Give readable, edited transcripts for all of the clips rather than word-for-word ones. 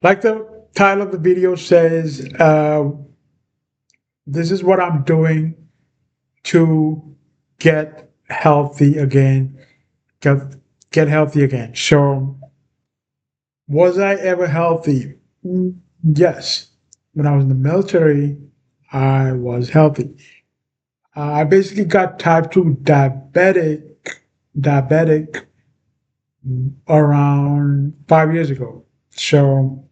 Like the title of the video says, this is what I'm doing to get healthy again. Get, get healthy again. So, was I ever healthy? Yes. When I was in the military, I was healthy. I basically got type 2 diabetic around 5 years ago. So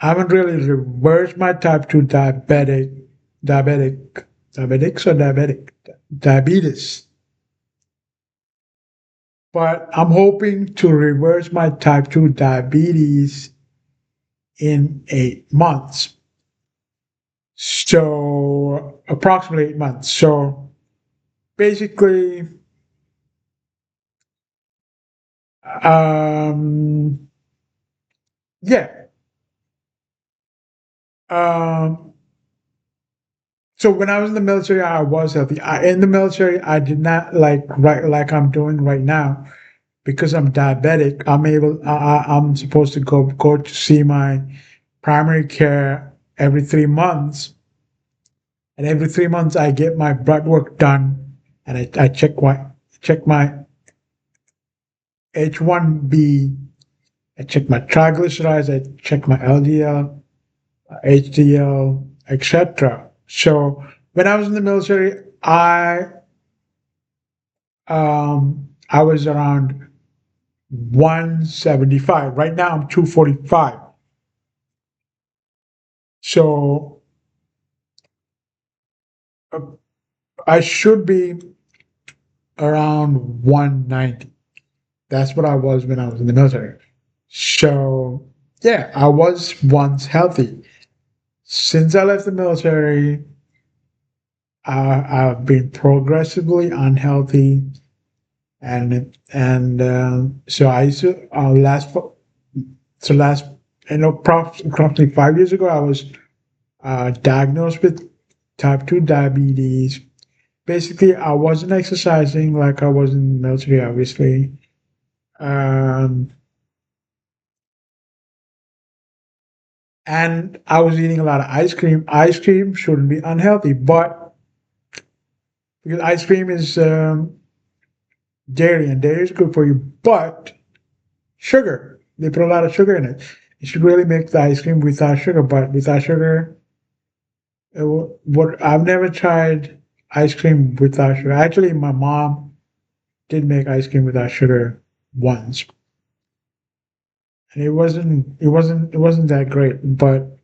I haven't really reversed my type 2 diabetic, diabetics or diabetes. But I'm hoping to reverse my type 2 diabetes in 8 months. So approximately 8 months. So basically, um, yeah. Um, so when I was in the military, I was healthy. In the military, I did not like I'm doing right now because I'm diabetic. I'm supposed to go to see my primary care every 3 months, and every 3 months I get my blood work done, and I check my H1B. I check my triglycerides. I check my LDL, HDL, etc. So when I was in the military, I was around 175. Right now I'm 245. So uh, I should be around 190. That's what I was when I was in the military. So yeah, I was once healthy. Since I left the military, I've been progressively unhealthy, and so I used to last approximately 5 years ago I was diagnosed with type 2 diabetes. Basically, I wasn't exercising like I was in the military, obviously. Um, and I was eating a lot of ice cream. Ice cream shouldn't be unhealthy, but because ice cream is dairy, and dairy is good for you, but sugar, they put a lot of sugar in it. You should really make the ice cream without sugar, but without sugar, what I've never tried ice cream without sugar. Actually, my mom did make ice cream without sugar once, and it wasn't that great. But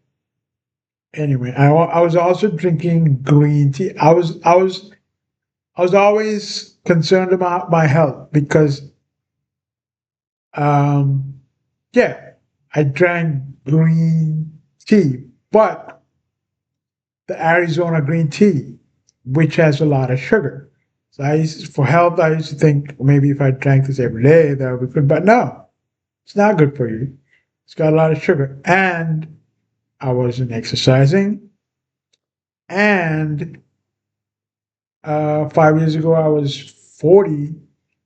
anyway, I was also drinking green tea. I was always concerned about my health because um yeah, I drank green tea, but the Arizona green tea, which has a lot of sugar. So for health, I used to think maybe if I drank this every day, that would be good. But no, it's not good for you. It's got a lot of sugar. And I wasn't exercising. And 5 years ago, I was 40.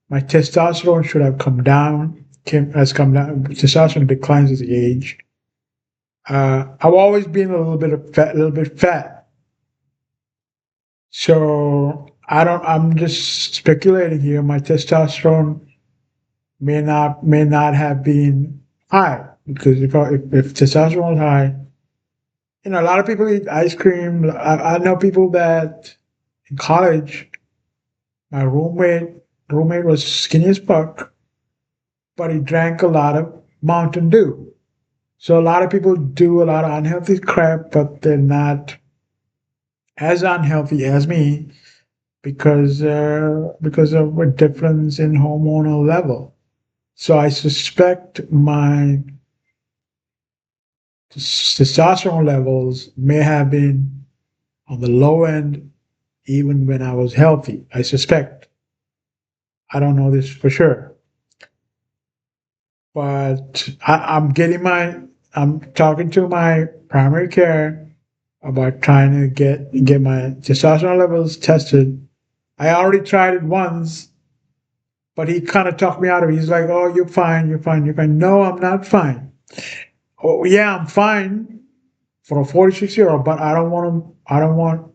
My testosterone should have come down, has come down. Testosterone declines as you age. I've always been a little bit fat. So I'm just speculating here. My testosterone may not have been high because if testosterone is high, a lot of people eat ice cream. I know people that in college, my roommate was skinny as fuck, but he drank a lot of Mountain Dew. So a lot of people do a lot of unhealthy crap, but they're not as unhealthy as me because of a difference in hormonal level. So I suspect my testosterone levels may have been on the low end even when I was healthy. I suspect. I don't know this for sure, but I'm talking to my primary care about trying to get my testosterone levels tested. I already tried it once, but he kind of talked me out of it. He's like, "Oh, you're fine, you're fine, you're fine." No, I'm not fine. Oh yeah, I'm fine for a 46-year-old, but I don't want him. I don't want.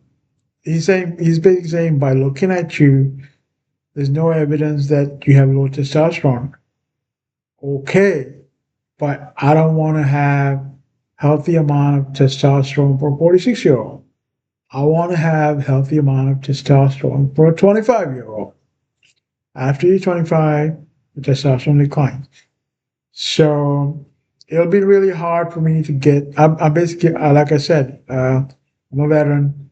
He's basically saying by looking at you, there's no evidence that you have low testosterone. Okay, but I don't want to have healthy amount of testosterone for a 46-year-old. I want to have healthy amount of testosterone for a 25-year-old. After you're 25, the testosterone declines. So it'll be really hard for me to get. I'm basically, like I said, I'm a veteran.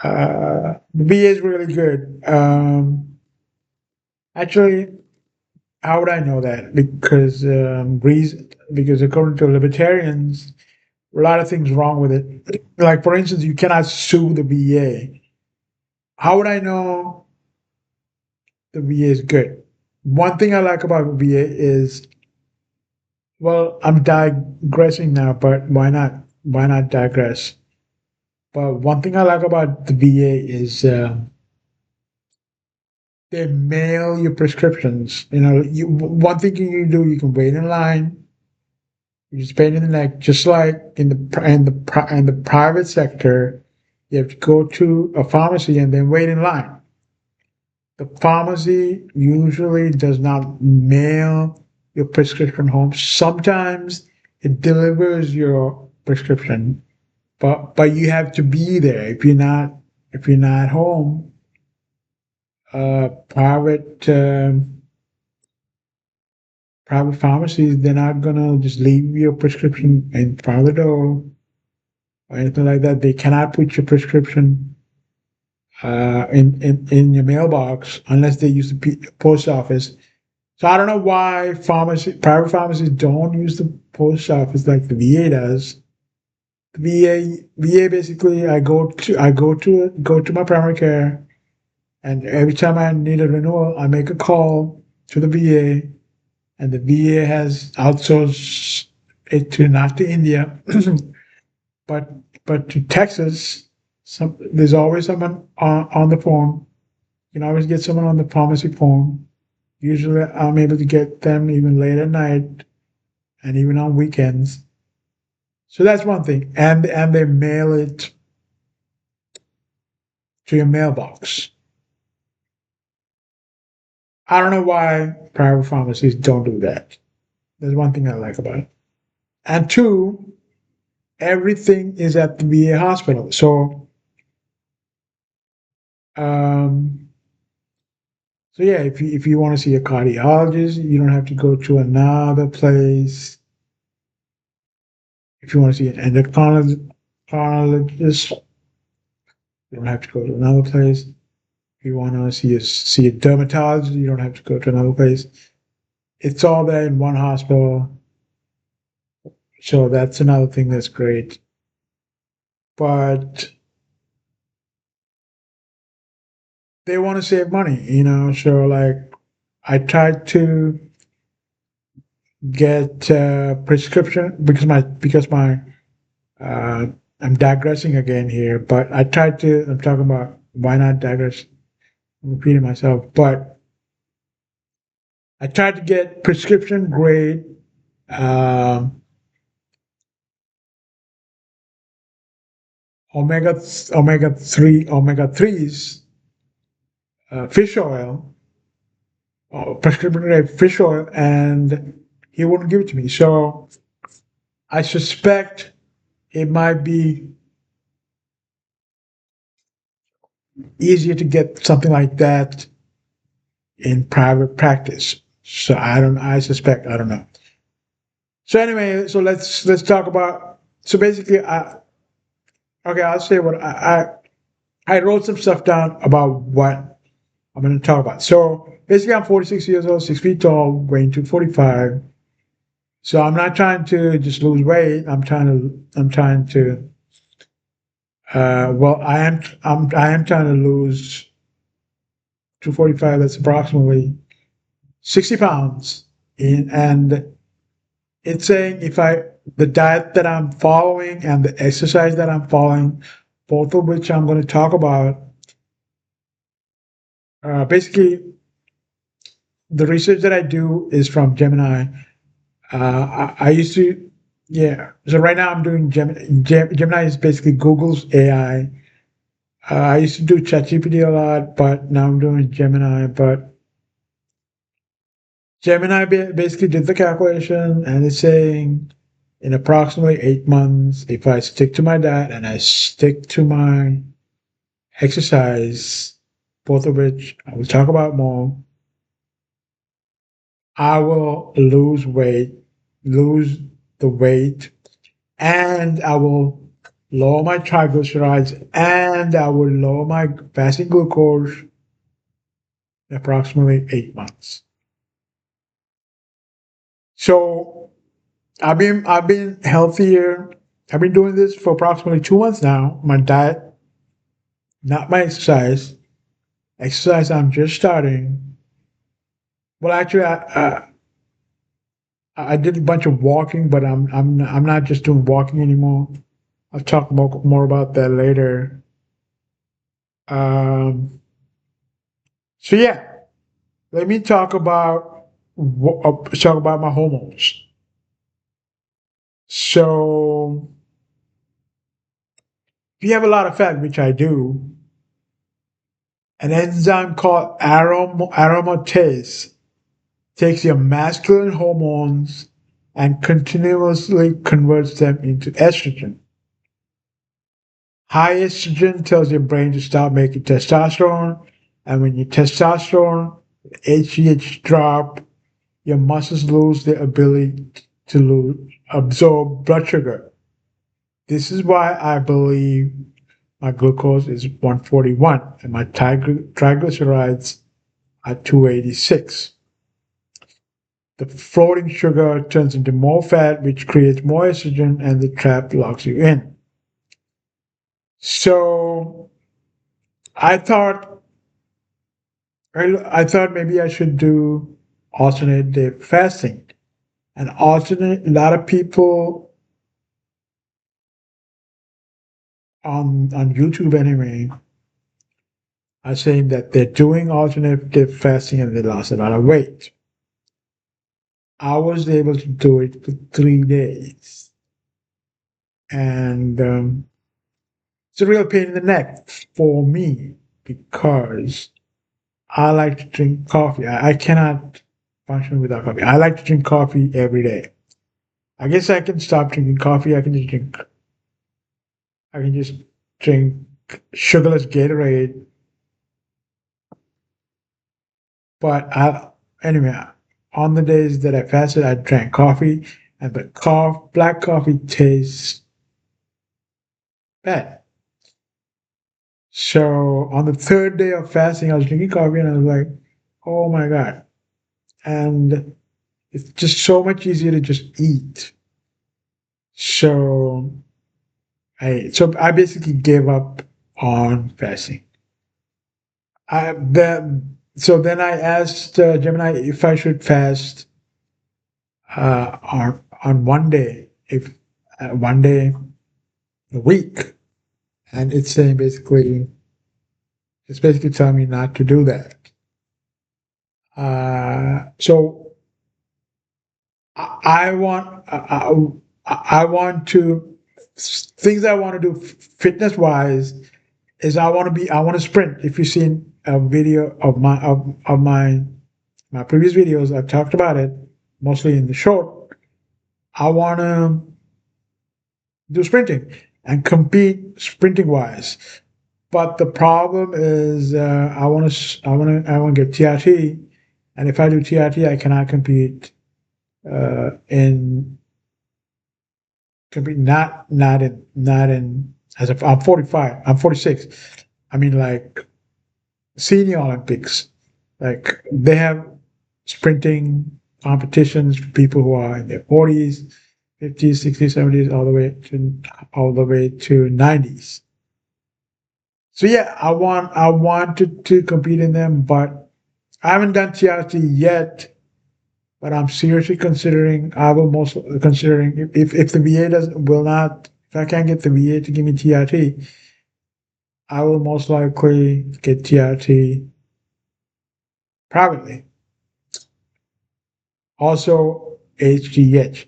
The VA is really good. Actually, how would I know that? Because according to libertarians, a lot of things wrong with it. Like for instance, you cannot sue the VA. How would I know the VA is good? One thing I like about the VA is, well, I'm digressing now, but why not? Why not digress? But one thing I like about the VA is they mail your prescriptions. One thing you can do, you can wait in line. You just pay it in the neck, just like in the private sector. You have to go to a pharmacy and then wait in line. The pharmacy usually does not mail your prescription home. Sometimes it delivers your prescription, but you have to be there. If you're not home, private private pharmacies, they're not gonna just leave your prescription in front of the door or anything like that. They cannot put your prescription in your mailbox unless they use the post office. So I don't know why private pharmacies don't use the post office like the VA does. The VA basically, I go to my primary care, and every time I need a renewal, I make a call to the VA, and the VA has outsourced it to not to India, but to Texas. There's always someone on the phone. You can always get someone on the pharmacy phone. Usually, I'm able to get them even late at night and even on weekends. So that's one thing, and they mail it to your mailbox. I don't know why private pharmacies don't do that. That's one thing I like about it. And two, everything is at the VA hospital. Um, so yeah, if you want to see a cardiologist, you don't have to go to another place. If you want to see an endocrinologist, you don't have to go to another place. If you want to see a dermatologist, you don't have to go to another place. It's all there in one hospital. So that's another thing that's great. But they want to save money. So like I tried to get prescription because my uh, I'm digressing again here, but I'm talking about why not digress. I'm repeating myself, but I tried to get prescription grade um, omega omega threes fish oil, prescription grade fish oil, and he wouldn't give it to me. So I suspect it might be easier to get something like that in private practice. So I suspect, I don't know. So anyway, so let's talk about. So basically, okay, I'll say what I wrote some stuff down about what I'm going to talk about. So basically, I'm 46 years old, 6 feet tall, weighing 245. So I'm not trying to just lose weight. I'm trying to. Well, I am trying to lose 245. That's approximately 60 pounds. And it's saying if the diet that I'm following and the exercise that I'm following, both of which I'm going to talk about, basically the research that I do is from Gemini. I used to, yeah. So right now I'm doing Gemini. Gemini is basically Google's AI. I used to do ChatGPT a lot, but now I'm doing Gemini. But Gemini basically did the calculation and it's saying in approximately 8 months, if I stick to my diet and I stick to my exercise, both of which I will talk about more, I will lose the weight, and I will lower my triglycerides, and I will lower my fasting glucose in approximately 8 months. So I've been healthier. I've been doing this for approximately 2 months now. My diet, not my exercise. Exercise, I'm just starting. Well, actually, I did a bunch of walking, but I'm not just doing walking anymore. I'll talk more about that later. Um, so yeah, let me talk about my hormones. So if you have a lot of fat, which I do, an enzyme called aromatase takes your masculine hormones and continuously converts them into estrogen. High estrogen tells your brain to stop making testosterone, and when your testosterone, HGH drop, your muscles lose their ability to absorb blood sugar. This is why I believe my glucose is 141 and my triglycerides are 286. The floating sugar turns into more fat, which creates more estrogen, and the trap locks you in. So I thought I thought maybe I should do alternate day fasting. And alternate, a lot of people on YouTube anyway are saying that they're doing alternate day fasting and they lost a lot of weight. I was able to do it for 3 days, and it's a real pain in the neck for me because I like to drink coffee. I cannot function without coffee. I like to drink coffee every day. I guess I can stop drinking coffee. I can just drink sugarless Gatorade. But anyway, on the days that I fasted, I drank coffee, and the black coffee tastes bad. So on the third day of fasting, I was drinking coffee, and I was like, "Oh my god!" And it's just so much easier to just eat. So I basically gave up on fasting. Then I asked Gemini if I should fast on one day, if one day a week, and it's basically telling me not to do that. So I want I want to things I want to do fitness wise is I want to sprint. If you've seen a video of my previous videos, I've talked about it mostly in the short. I want to do sprinting and compete sprinting wise. But the problem is, I want to get TRT, and if I do TRT, I cannot in compete not in as if I'm 45, I'm 46. I mean, like senior Olympics, like they have sprinting competitions for people who are in their 40s, 50s, 60s, 70s, all the way to 90s. So yeah, I wanted to compete in them, but I haven't done TRT yet. But I'm seriously considering. I will most considering if the VA doesn't will not if I can't get the VA to give me TRT, I will most likely get TRT privately. Also, HGH.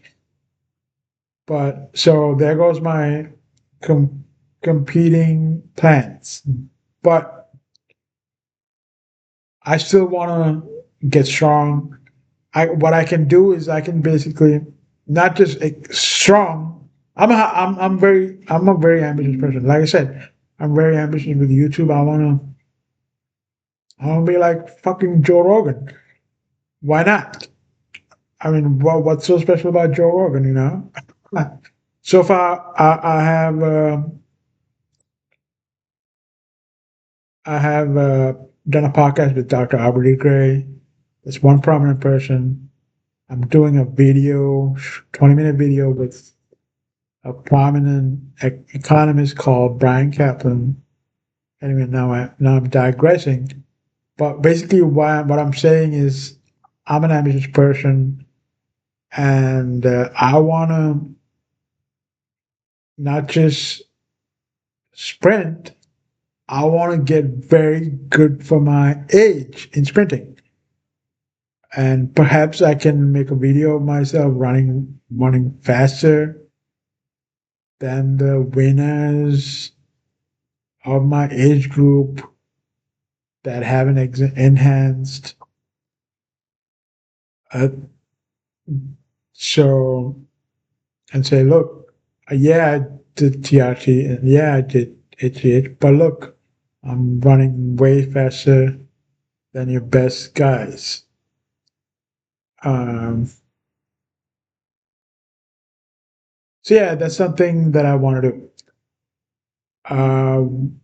But so there goes my com- competing plans. But I still want to get strong. What I can do is I can basically not just strong. I'm a very ambitious person. Like I said, I'm very ambitious with YouTube. I wanna be like fucking Joe Rogan. Why not? I mean, what's so special about Joe Rogan? You know. So far, I have done a podcast with Dr. Aubrey Gray. It's one prominent person. I'm doing a video, 20-minute video with a prominent economist called Brian Kaplan. Anyway, now I'm digressing. But basically, what I'm saying is, I'm an ambitious person, and I want to not just sprint. I want to get very good for my age in sprinting. And perhaps I can make a video of myself running faster than the winners of my age group that haven't enhanced. Uh, so and say, look, yeah, I did TRT and yeah, I did HGH, but look, I'm running way faster than your best guys. Um, so yeah, that's something that I want to do. Um,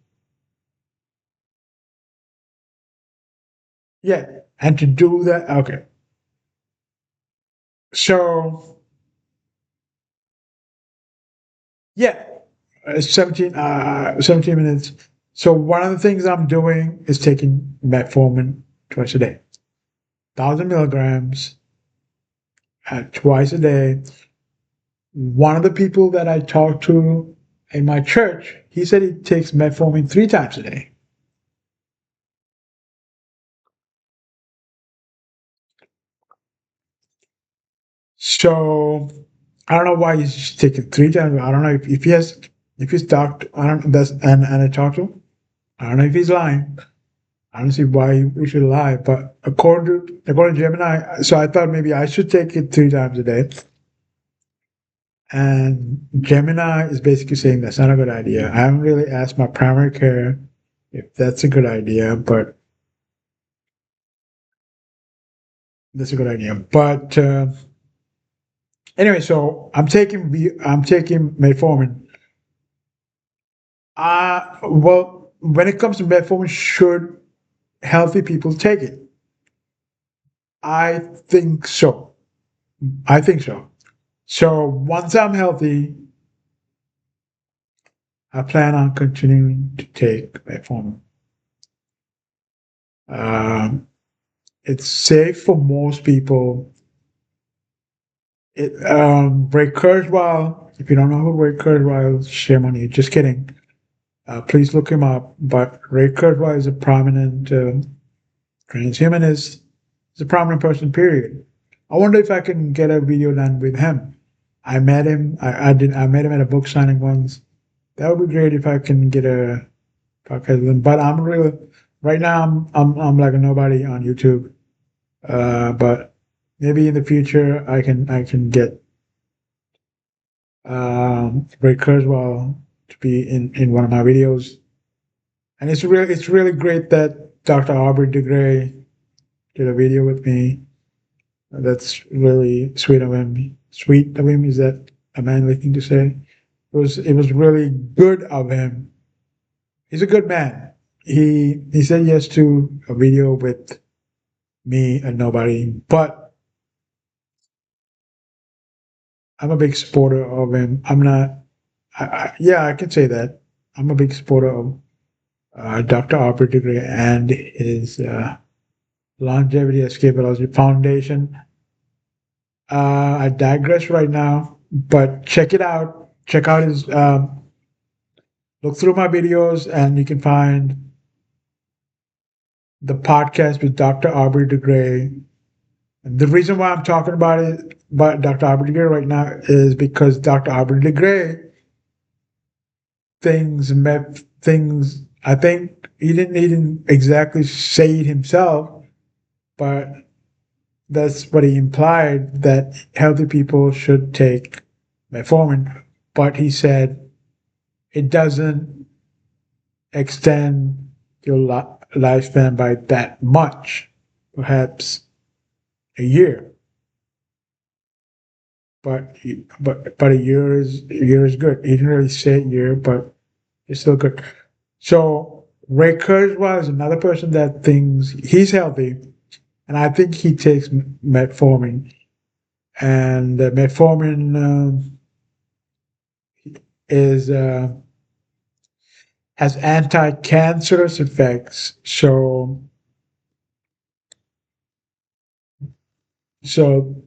yeah, and to do that, okay. So yeah, 17 minutes. So one of the things I'm doing is taking metformin twice a day, 1,000 milligrams twice a day. One of the people that I talked to in my church, he said he takes metformin 3 times a day. So I don't know why he's taking 3 times. I don't know if he's talked. I don't that's and I talked to him. I don't know if he's lying. I don't see why we should lie. But according to Gemini, so I thought maybe I should take it 3 times a day. And Gemini is basically saying that's not a good idea. I haven't really asked my primary care if that's a good idea, but that's a good idea. But anyway, so I'm taking metformin. Well, when it comes to metformin, should healthy people take it? I think so. I think so. So once I'm healthy, I plan on continuing to take metformin. Um, it's safe for most people. Ray Kurzweil, if you don't know who Ray Kurzweil is, shame on you. Just kidding. Please look him up. But Ray Kurzweil is a prominent transhumanist. He's a prominent person, period. I wonder if I can get a video done with him. I met him. I met him at a book signing once. That would be great if I can get a podcast with him. But I'm really right now. I'm like a nobody on YouTube. But maybe in the future I can get Ray Kurzweil to be in one of my videos. And it's really great that Dr. Aubrey de Grey did a video with me. That's really sweet of him. Sweet of him, is that a manly thing to say? It was really good of him. He's a good man. He said yes to a video with me and nobody, but I'm a big supporter of him. I'm not. Yeah, I can say that. I'm a big supporter of Dr. Aubrey de Grey and his Longevity Escapology Foundation. I digress right now, but check it out. Check out his. Look through my videos, and you can find the podcast with Dr. Aubrey de Grey. And the reason why I'm talking about it, about Dr. Aubrey de Grey right now, is because Dr. Aubrey de Grey things. I think he didn't exactly say it himself, but that's what he implied, that healthy people should take metformin. But he said it doesn't extend your lifespan by that much, perhaps a year. But a year is good. He didn't really say a year, but it's still good. So Ray Kurzweil is another person that thinks he's healthy, and I think he takes metformin. And metformin is has anti-cancerous effects. So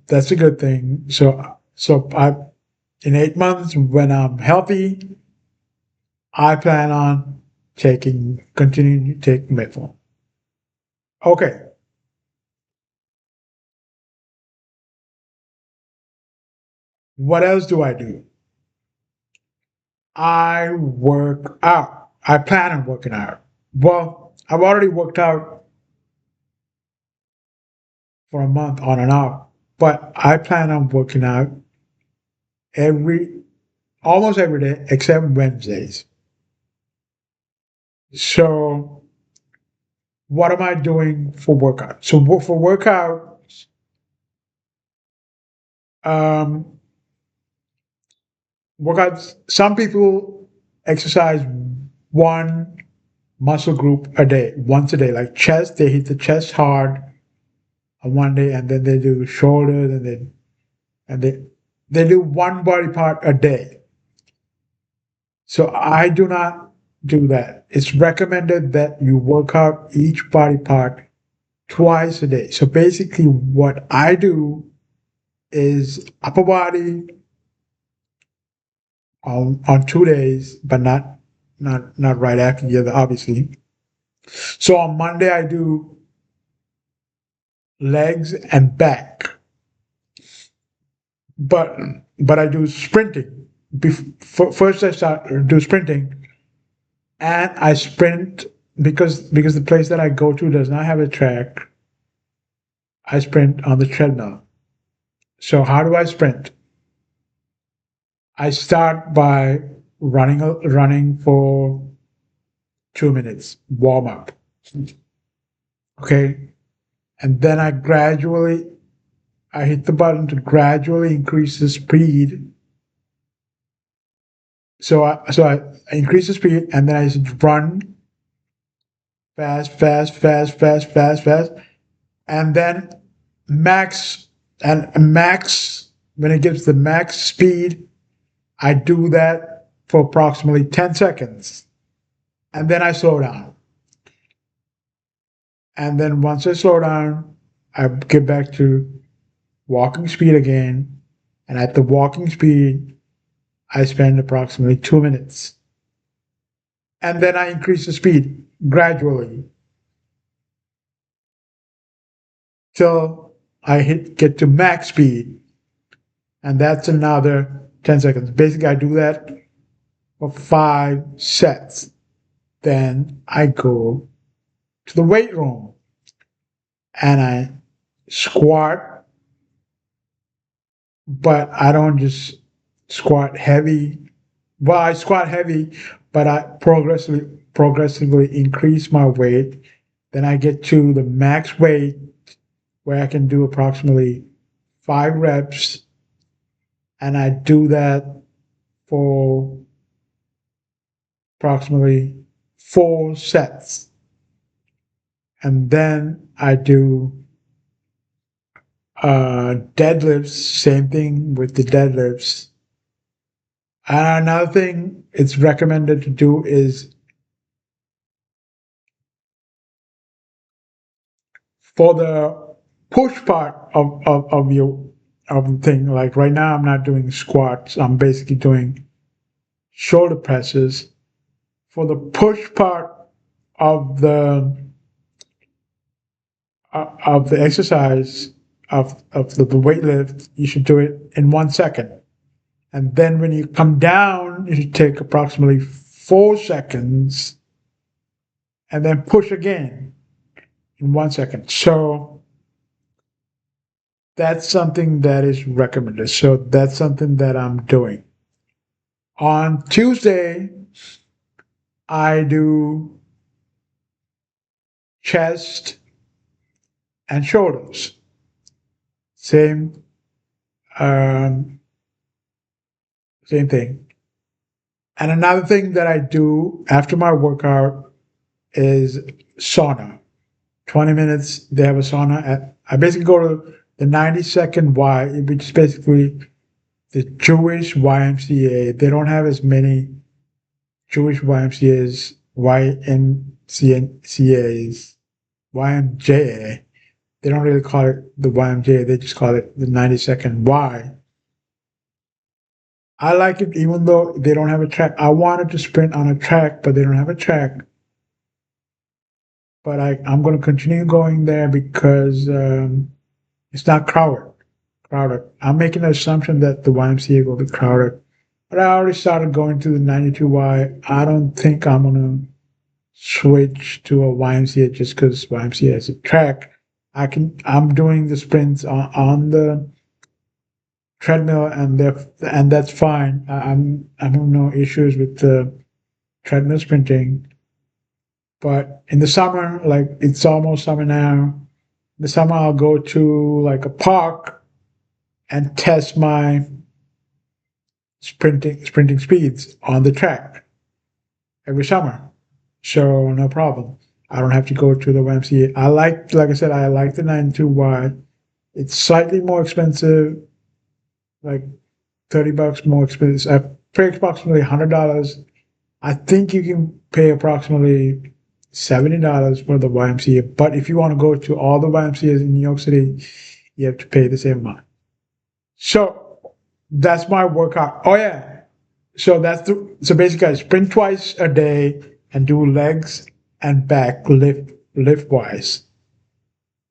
that's a good thing. So I in 8 months, when I'm healthy, I plan on continuing to take metformin. Okay, what else do I do? I work out. I plan on working out. Well, I've already worked out for a month on and off, but I plan on working out every almost every day except Wednesdays. So what am I doing for workout? So for workout, um, workouts. Some people exercise one muscle group a day, once a day, like chest. They hit the chest hard on one day, and then they do shoulders, and they do one body part a day. So I do not do that. It's recommended that you work out each body part twice a day. So basically, what I do is upper body on 2 days, but not right after the other, obviously. So on Monday I do legs and back, but but I do sprinting. First I start do sprinting, and I sprint because the place that I go to does not have a track. I sprint on the treadmill. So how do I sprint? I start by running for 2 minutes, warm up. Okay, and then I hit the button to gradually increase the speed. So I increase the speed, and then I just run fast, fast, fast, fast, fast, fast, and then max max when it gives the max speed, I do that for approximately 10 seconds, and then I slow down. And then once I slow down, I get back to walking speed again, and at the walking speed, I spend approximately 2 minutes. And then I increase the speed gradually till get to max speed, and that's another 10 seconds. Basically, I do that for 5 sets. Then I go to the weight room and I squat, but I don't just squat heavy. Well, I squat heavy, but I progressively increase my weight. Then I get to the max weight where I can do approximately 5 reps, and I do that for approximately 4 sets. And then I do deadlifts, same thing with the deadlifts. And another thing it's recommended to do is for the push part of the thing, like right now I'm not doing squats, I'm basically doing shoulder presses. For the push part of the exercise, the weight lift, you should do it in 1 second. And then when you come down, you should take approximately 4 seconds and then push again in 1 second. So that's something that is recommended. So that's something that I'm doing. On Tuesday, I do chest and shoulders. Same, um, same thing. And another thing that I do after my workout is sauna. 20 minutes, they have a sauna. I basically go to the 90-second Y, which is basically the Jewish YMCA. They don't have as many Jewish YMCAs, YMJA. They don't really call it the YMJA, they just call it the 90-second Y. I like it even though they don't have a track. I wanted to sprint on a track, but they don't have a track. But I'm going to continue going there because it's not crowded. I'm making the assumption that the YMCA will be crowded. But I already started going to the 92Y. I don't think I'm going to switch to a YMCA just because YMCA has a track. I'm doing the sprints on the treadmill, and that's fine. I have no issues with the treadmill sprinting. But in the summer, like it's almost summer now, in the summer I'll go to like a park and test my sprinting speeds on the track every summer. So no problem. I don't have to go to the YMCA. Like I said, I like the 92Y. It's slightly more expensive, like $30 more expensive. I pay approximately $100. I think you can pay approximately $70 for the YMCA. But if you want to go to all the YMCAs in New York City, you have to pay the same amount. So that's my workout. Oh yeah. So basically I sprint twice a day and do legs and back lift wise.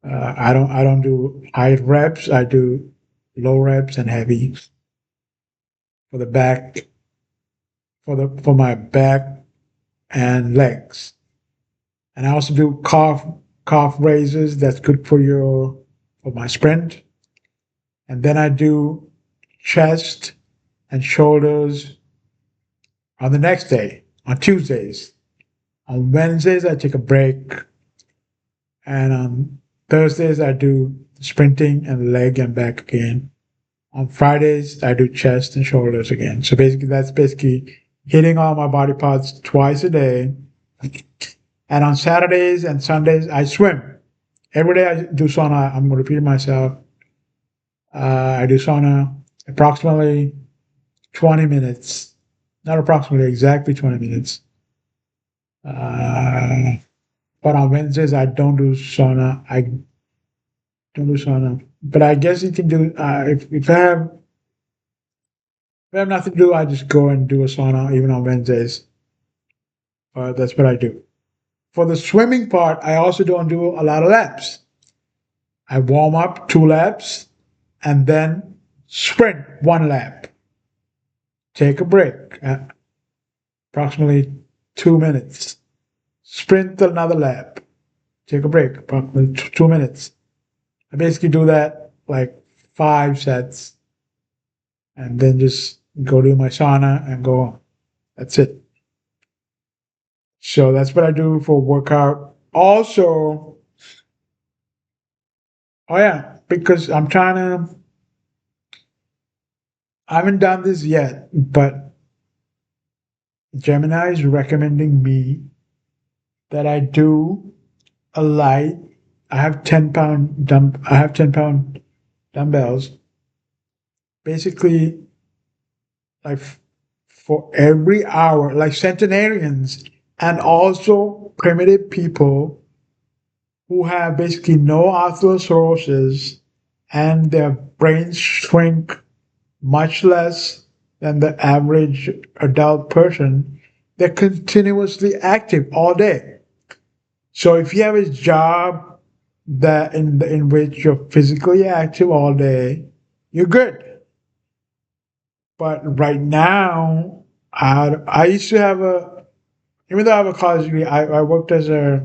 I don't do high reps. I do low reps and heavy for the back, for my back and legs. And I also do calf raises. That's good for my sprint. And then I do chest and shoulders on the next day, on Tuesdays. On Wednesdays, I take a break. And on Thursdays, I do sprinting and leg and back again. On Fridays, I do chest and shoulders again. So that's basically hitting all my body parts twice a day. And on Saturdays and Sundays, I swim. Every day I do sauna. I'm repeating myself. I do sauna approximately 20 minutes. Not approximately, exactly 20 minutes. But on Wednesdays, I don't do sauna. But I guess you can do, if I have nothing to do, I just go and do a sauna even on Wednesdays. That's what I do. For the swimming part, I also don't do a lot of laps. I warm up 2 laps and then sprint 1 lap. Take a break, approximately 2 minutes. Sprint another lap. Take a break, approximately 2 minutes. I basically do that like 5 sets and then just go do my sauna and go on. That's it. So that's what I do for workout. Also, oh yeah, because I haven't done this yet, but Gemini is recommending me that I do a light. I have 10-pound dumbbells. Basically, like for every hour, like centenarians and also primitive people who have basically no atherosclerosis and their brains shrink much less than the average adult person, they're continuously active all day. So if you have a job that in which you're physically active all day, you're good. But right now, I used to have a, even though I have a college degree, I worked as a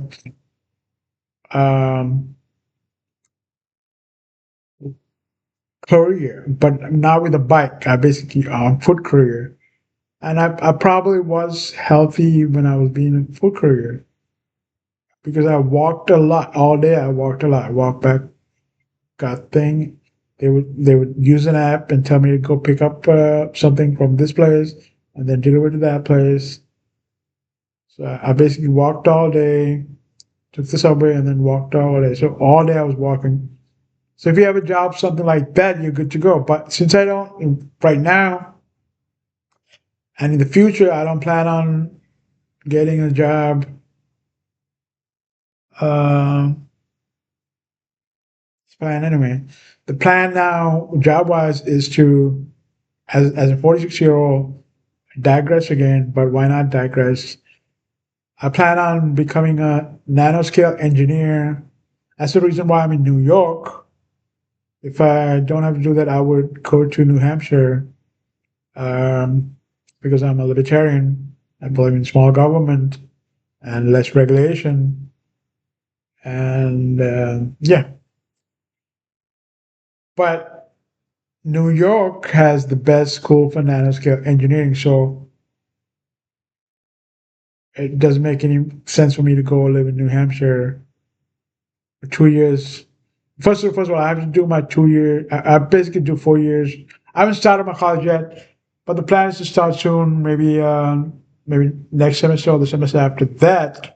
um, courier, but not with a bike. I basically food courier, and I probably was healthy when I was being a food courier because I walked a lot all day. I walked a lot. I walked back, got thing. They would use an app and tell me to go pick up something from this place and then deliver to that place. So I basically walked all day, took the subway, and then walked all day. So all day I was walking. So if you have a job, something like that, you're good to go. But since I don't right now, and in the future, I don't plan on getting a job. Um, Plan anyway. The plan now, job wise, is to, as a 46-year-old, digress again. But why not digress? I plan on becoming a nanoscale engineer. That's the reason why I'm in New York. If I don't have to do that, I would go to New Hampshire um, because I'm a libertarian. I believe in small government and less regulation. And yeah, but New York has the best school for nanoscale engineering, so it doesn't make any sense for me to go live in New Hampshire for 2 years. First of all, I have to do my 2 year. I basically do 4 years. I haven't started my college yet, but the plan is to start soon. Maybe next semester or the semester after that.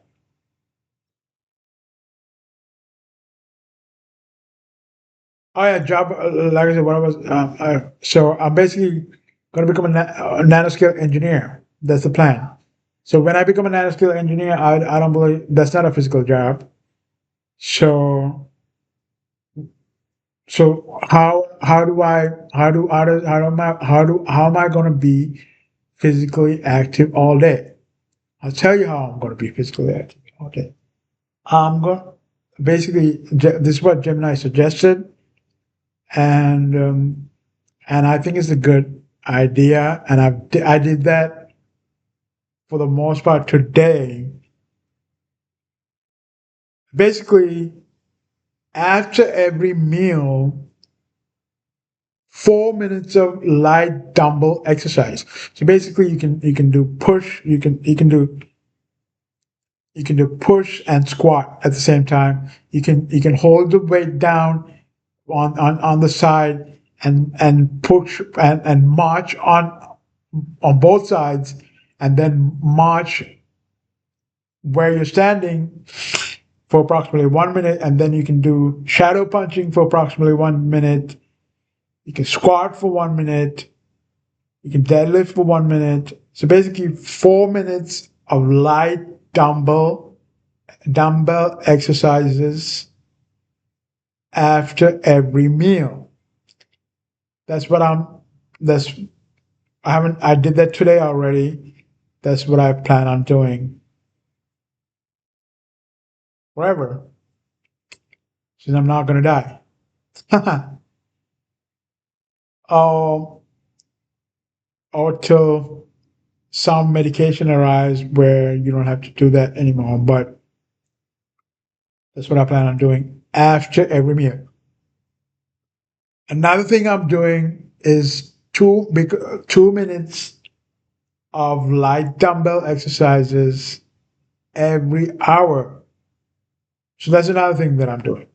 Oh yeah, job. Like I said, what I was. So I'm basically going to become a nanoscale engineer. That's the plan. So when I become a nanoscale engineer, I don't believe that's not a physical job. So so how do I how am I going to be physically active all day? I'll tell you how I'm going to be physically active all day. I'm going basically this is what Gemini suggested, and I think it's a good idea, and I did that for the most part today. Basically, after every meal, 4 minutes of light dumbbell exercise. So basically, you can do push, you can do push and squat at the same time. You can hold the weight down on the side and push and march on both sides, and then march where you're standing for approximately 1 minute, and then you can do shadow punching for approximately 1 minute. You can squat for 1 minute. You can deadlift for 1 minute. So basically, 4 minutes of light dumbbell exercises after every meal. That's what I'm. That's I haven't. I did that today already. That's what I plan on doing forever, since I'm not gonna die. Oh, or till some medication arrives where you don't have to do that anymore. But that's what I plan on doing after every meal. Another thing I'm doing is 2 minutes of light dumbbell exercises every hour. So that's another thing that I'm doing.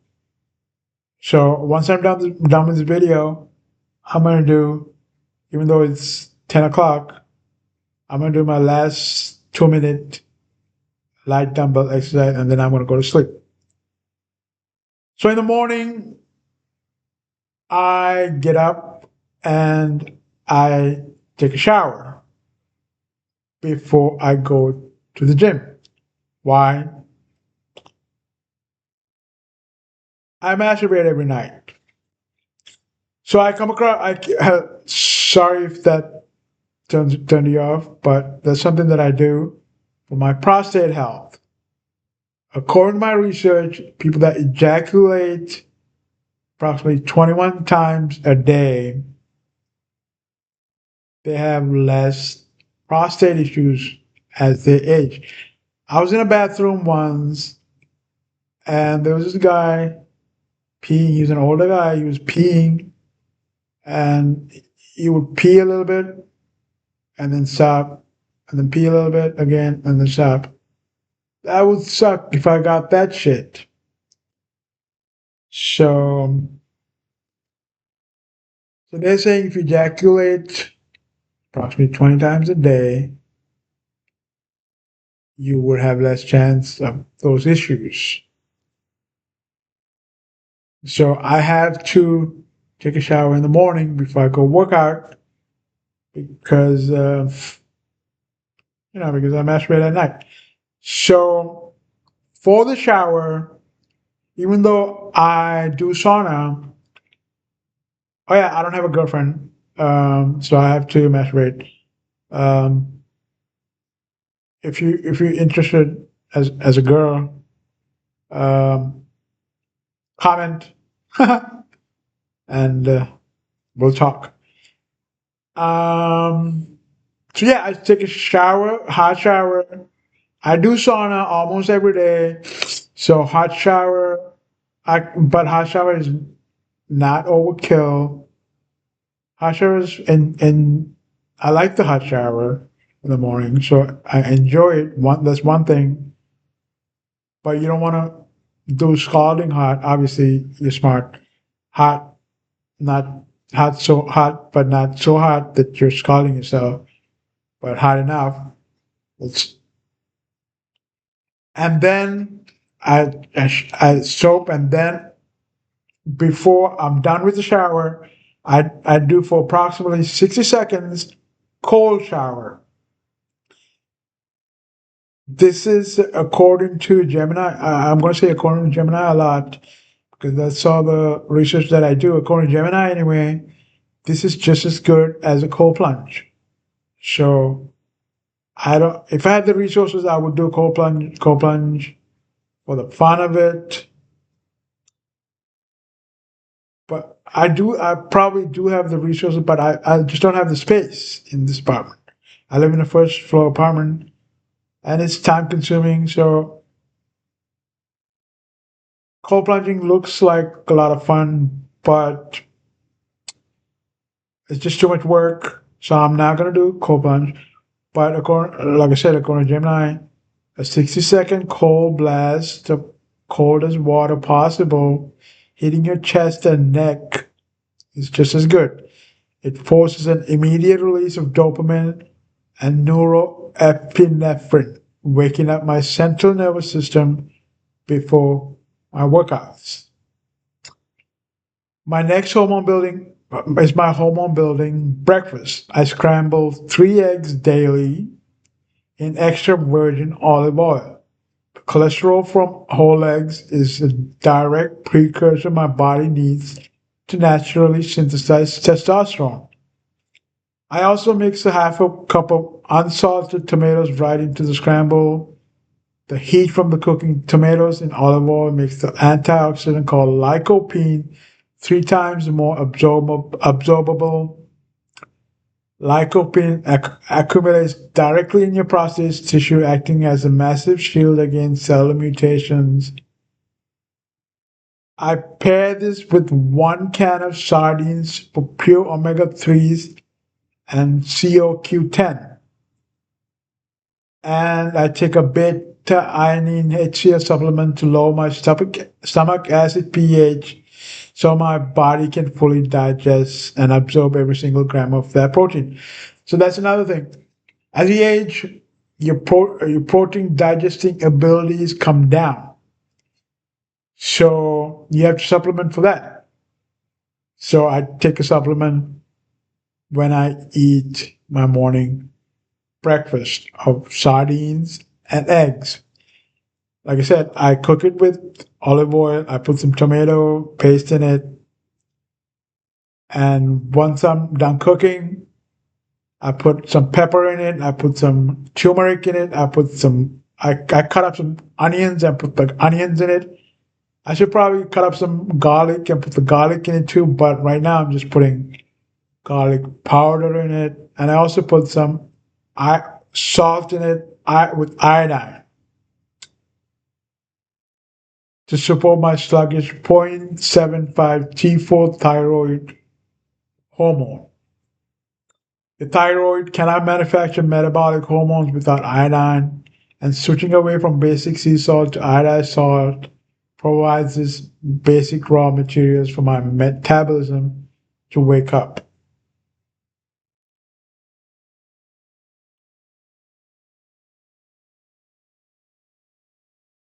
So once I'm done with this video, I'm gonna do, even though it's 10 o'clock, I'm gonna do my last 2 minute light dumbbell exercise, and then I'm gonna go to sleep. So in the morning, I get up and I take a shower before I go to the gym. Why? I masturbate every night. So I come across, sorry if that turned you off, but that's something that I do for my prostate health. According to my research, people that ejaculate approximately 21 times a day, they have less prostate issues as they age. I was in a bathroom once, and there was this guy peeing. He was an older guy. He was peeing, and he would pee a little bit and then stop, and then pee a little bit again and then stop. That would suck if I got that shit. So, so they're saying if you ejaculate approximately 20 times a day, you would have less chance of those issues. So I have to take a shower in the morning before I go work out because, because I masturbate at night. So for the shower, even though I do sauna, oh yeah, I don't have a girlfriend, so I have to masturbate. Um, if you're interested as a girl, um, comment, and we'll talk. So yeah, I take a shower, hot shower. I do sauna almost every day, so hot shower. But hot shower is not overkill. Hot showers and I like the hot shower in the morning, so I enjoy it. That's one thing, but you don't want to do scalding hot. Obviously, you're smart. Hot, not hot so hot, but not so hot that you're scalding yourself, but hot enough. It's, and then I soap, and then before I'm done with the shower, I do for approximately 60 seconds cold shower. This is according to Gemini. I'm going to say according to Gemini a lot because that's all the research that I do. According to Gemini, anyway, this is just as good as a cold plunge. So I don't. If I had the resources, I would do a cold plunge. Cold plunge for the fun of it. But I do. I probably do have the resources, but I just don't have the space in this apartment. I live in a first floor apartment, and it's time consuming. So cold plunging looks like a lot of fun, but it's just too much work. So I'm not gonna do cold plunge. But like I said, according to Gemini, a 60-second cold blast, the cold as water possible, hitting your chest and neck is just as good. It forces an immediate release of dopamine and neuroepinephrine, waking up my central nervous system before my workouts. My next hormone building is my hormone building breakfast. I scramble 3 eggs daily in extra virgin olive oil. Cholesterol from whole eggs is a direct precursor my body needs to naturally synthesize testosterone. I also mix a half a cup of unsalted tomatoes right into the scramble. The heat from the cooking tomatoes in olive oil makes the antioxidant called lycopene 3 times more absorbable. Lycopene accumulates directly in your prostate tissue, acting as a massive shield against cellular mutations. I pair this with 1 can of sardines for pure omega-3s and CoQ10. And I take a beta-alanine HCl supplement to lower my stomach acid pH so my body can fully digest and absorb every single gram of that protein. So that's another thing. As you age, your protein digesting abilities come down. So you have to supplement for that. So I take a supplement when I eat my morning breakfast of sardines and eggs. Like I said, I cook it with olive oil. I put some tomato paste in it. And once I'm done cooking, I put some pepper in it. I put some turmeric in it. I put some I cut up some onions and put the onions in it. I should probably cut up some garlic and put the garlic in it too, but right now I'm just putting garlic powder in it, and I also put some salt in it with iodine to support my sluggish 0.75 T4 thyroid hormone. The thyroid cannot manufacture metabolic hormones without iodine, and switching away from basic sea salt to iodized salt provides this basic raw materials for my metabolism to wake up.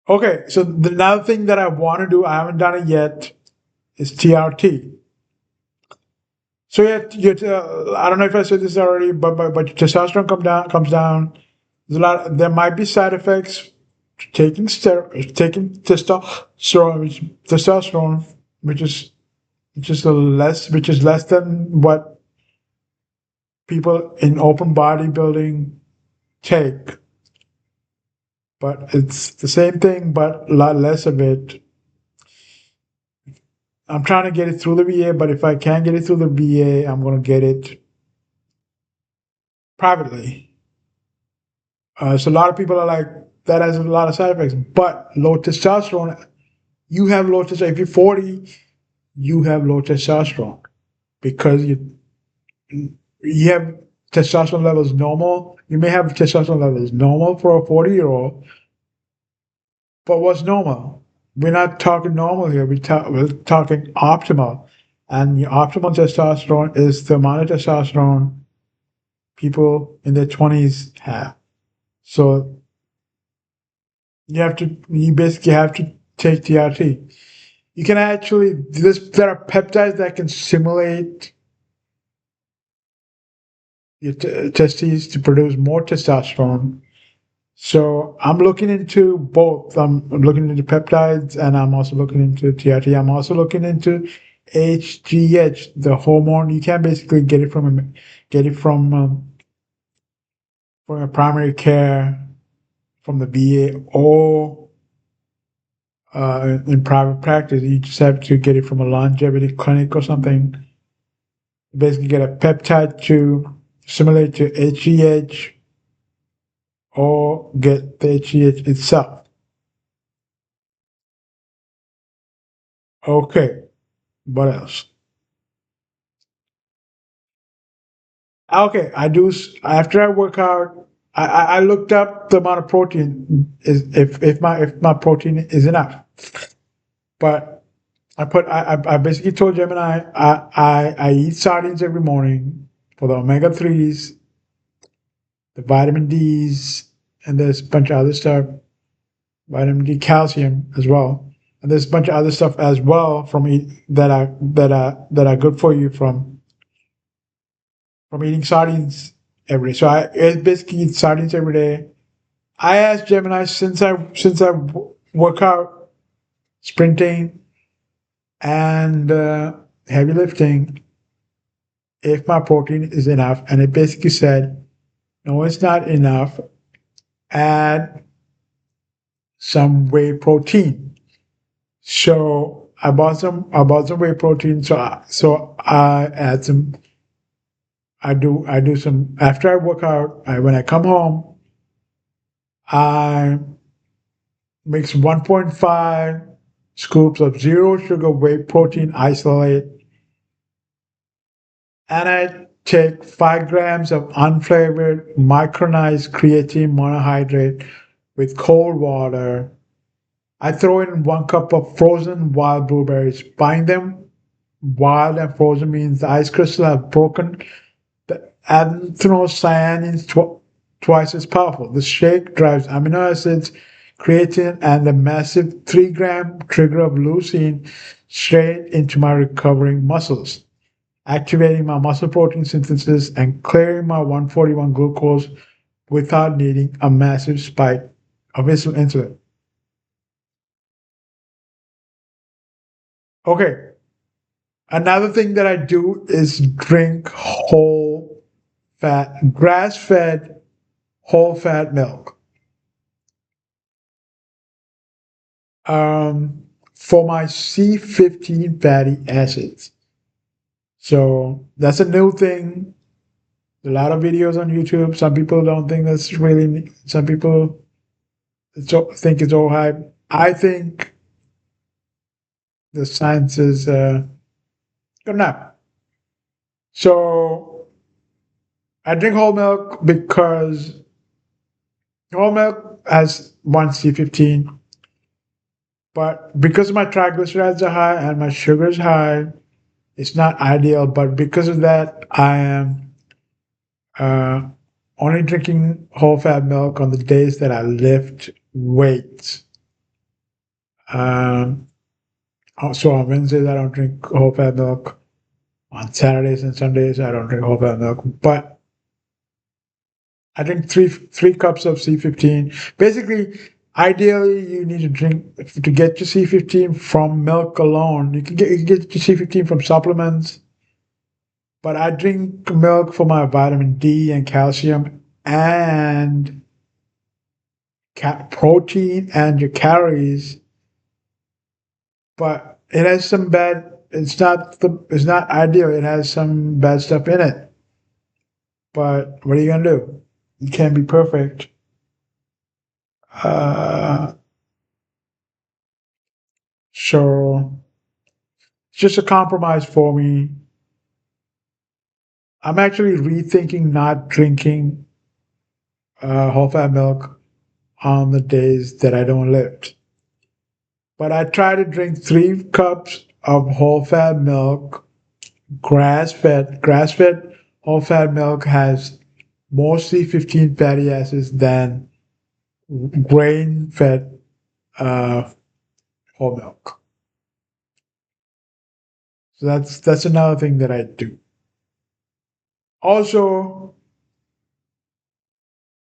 Okay, so the another thing that I want to do, I haven't done it yet, is TRT. So I don't know if I said this already, but your testosterone comes down. There might be side effects to taking testosterone, which is which is less than what people in open bodybuilding take. But it's the same thing, but a lot less of it. I'm trying to get it through the VA, but if I can't get it through the VA, I'm going to get it privately. So a lot of people are like, that has a lot of side effects. But low testosterone, you have low testosterone. If you're 40, you have low testosterone because you have testosterone levels normal. You may have testosterone levels normal for a 40-year-old, but what's normal? We're not talking normal here. We're talking optimal. And the optimal testosterone is the amount of testosterone people in their 20s have. So you basically have to take TRT. You can actually, there are peptides that can stimulate your testes to produce more testosterone. So I'm looking into both. I'm looking into peptides and I'm also looking into TRT. I'm also looking into HGH, the hormone. You can basically get it from a primary care, from the VA, or in private practice. You just have to get it from a longevity clinic or something. Basically, get a peptide to similar to HGH, or get the HGH itself. Okay, what else? Okay, after I work out. I looked up the amount of protein is if my protein is enough. But I basically told Gemini I eat sardines every morning for the omega threes, the vitamin D's, and there's a bunch of other stuff, vitamin D, calcium as well, and there's a bunch of other stuff as well from that are good for you from eating sardines every day. So I basically eat sardines every day. I asked Gemini since I work out, sprinting, and heavy lifting, if my protein is enough, and it basically said, no, it's not enough. Add some whey protein. So I bought some whey protein. So I add some. I do some after I work out. When I come home, I mix 1.5 scoops of zero sugar whey protein isolate, and I take 5 grams of unflavored micronized creatine monohydrate with cold water. I throw in 1 cup of frozen wild blueberries. Buying them wild and frozen means the ice crystal have broken. The anthocyanin is twice as powerful. The shake drives amino acids, creatine, and a massive 3-gram trigger of leucine straight into my recovering muscles, activating my muscle protein synthesis and clearing my 141 glucose without needing a massive spike of insulin. Okay, another thing that I do is drink whole fat, grass fed whole fat milk. for my C15 fatty acids. So that's a new thing. A lot of videos on YouTube. Some people don't think that's really. Some people think it's all hype. I think the science is good enough. So I drink whole milk because whole milk has one C15, but because my triglycerides are high and my sugar is high, it's not ideal. But because of that, I am uh, only drinking whole fat milk on the days that I lift weights. Um, so on Wednesdays, I don't drink whole fat milk. On Saturdays and Sundays, I don't drink whole fat milk. But I drink three cups of C15. Basically, ideally, you need to drink to get your C15 from milk alone. You can get your C15 from supplements, but I drink milk for my vitamin D and calcium and protein and your calories. But it has some bad. It's not ideal. It has some bad stuff in it. But what are you gonna do? You can't be perfect. Uh, so it's just a compromise for me. I'm actually rethinking not drinking whole fat milk on the days that I don't lift. But I try to drink 3 cups of whole fat milk, grass fed. Grass fed whole fat milk has more C15 fatty acids than grain fed uh, whole milk. So that's another thing that I do. Also,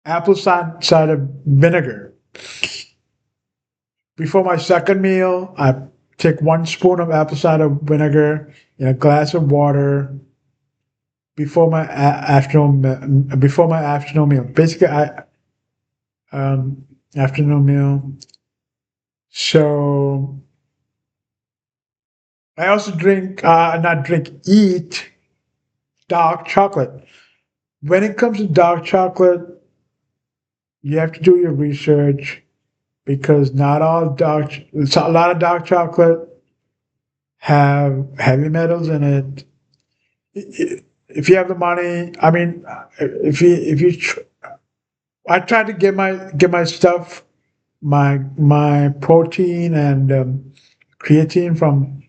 apple cider vinegar. Before my second meal, I take 1 spoon of apple cider vinegar in a glass of water before my afternoon meal. Basically, I afternoon meal. So I also eat dark chocolate. When it comes to dark chocolate, you have to do your research because not all a lot of dark chocolate have heavy metals in it. If you have the money, I mean, I try to get my stuff, my protein and creatine from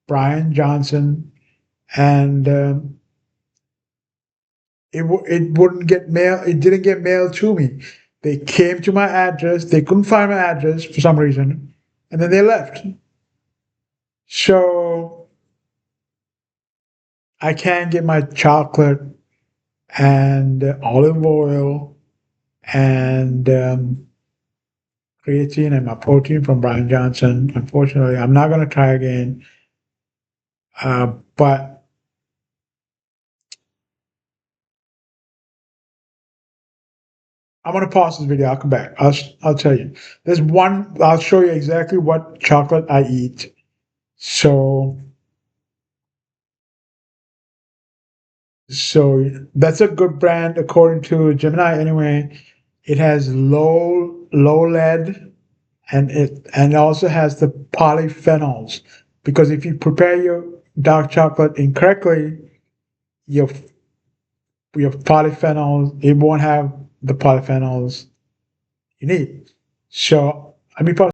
Brian Johnson, and it wouldn't get mail. It didn't get mailed to me. They came to my address. They couldn't find my address for some reason, and then they left. So I can get my chocolate and olive oil and creatine and my protein from Brian Johnson. Unfortunately, I'm not going to try again. But I'm going to pause this video. I'll come back. I'll tell you. There's one. I'll show you exactly what chocolate I eat. So that's a good brand according to Gemini. Anyway, it has low lead and it also has the polyphenols because if you prepare your dark chocolate incorrectly, your polyphenols it won't have the polyphenols you need. So let me pause.